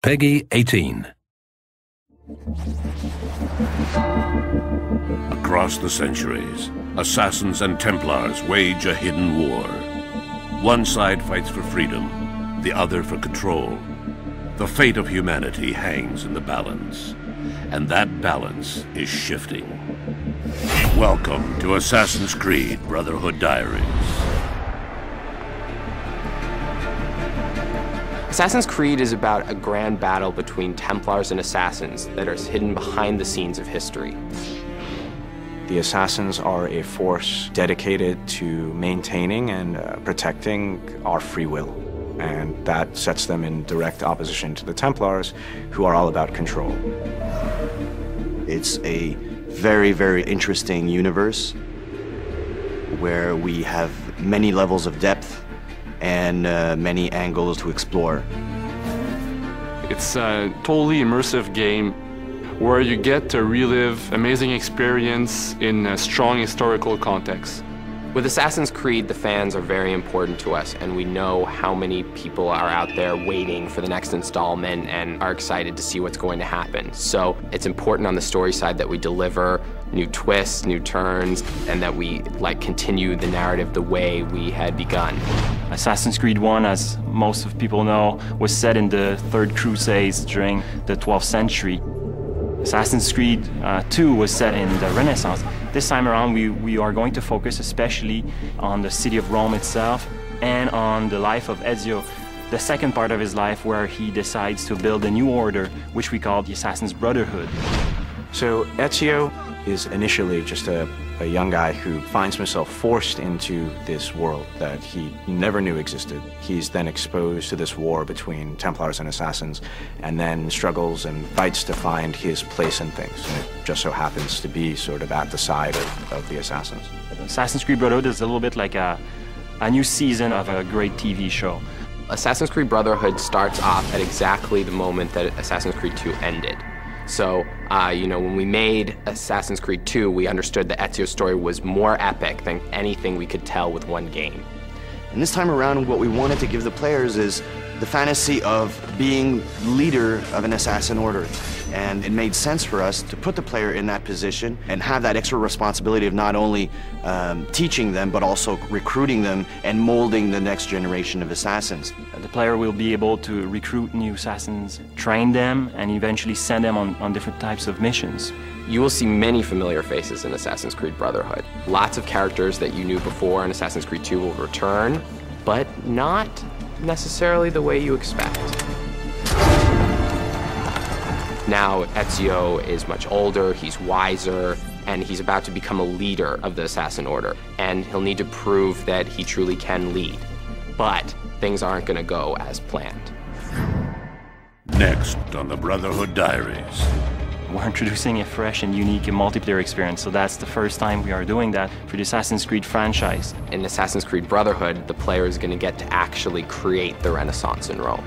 Peggy 18. Across the centuries, assassins and Templars wage a hidden war. One side fights for freedom, the other for control. The fate of humanity hangs in the balance, and that balance is shifting. Welcome to Assassin's Creed Brotherhood Diaries. Assassin's Creed is about a grand battle between Templars and Assassins that is hidden behind the scenes of history. The Assassins are a force dedicated to maintaining and protecting our free will. And that sets them in direct opposition to the Templars, who are all about control. It's a very, very interesting universe where we have many levels of depth and many angles to explore. It's a totally immersive game where you get to relive amazing experience in a strong historical context. With Assassin's Creed, the fans are very important to us, and we know how many people are out there waiting for the next installment and are excited to see what's going to happen. So it's important on the story side that we deliver new twists, new turns, and that we continue the narrative the way we had begun. Assassin's Creed 1, as most of people know, was set in the Third Crusades during the 12th century. Assassin's Creed 2 was set in the Renaissance. This time around, we are going to focus especially on the city of Rome itself and on the life of Ezio, the second part of his life where he decides to build a new order, which we call the Assassin's Brotherhood. So Ezio is initially just a young guy who finds himself forced into this world that he never knew existed. He's then exposed to this war between Templars and Assassins, and then struggles and fights to find his place in things. And it just so happens to be sort of at the side of the Assassins. Assassin's Creed Brotherhood is a little bit like a new season of a great TV show. Assassin's Creed Brotherhood starts off at exactly the moment that Assassin's Creed 2 ended. So, when we made Assassin's Creed 2, we understood that Ezio's story was more epic than anything we could tell with one game. And this time around, what we wanted to give the players is the fantasy of being leader of an assassin order. And it made sense for us to put the player in that position and have that extra responsibility of not only teaching them, but also recruiting them and molding the next generation of assassins. The player will be able to recruit new assassins, train them, and eventually send them on different types of missions. You will see many familiar faces in Assassin's Creed Brotherhood. Lots of characters that you knew before in Assassin's Creed 2 will return, but not necessarily the way you expect. Now Ezio is much older, he's wiser, and he's about to become a leader of the Assassin Order. And he'll need to prove that he truly can lead. But things aren't going to go as planned. Next on the Brotherhood Diaries. We're introducing a fresh and unique multiplayer experience, so that's the first time we are doing that for the Assassin's Creed franchise. In Assassin's Creed Brotherhood, the player is going to get to actually create the Renaissance in Rome.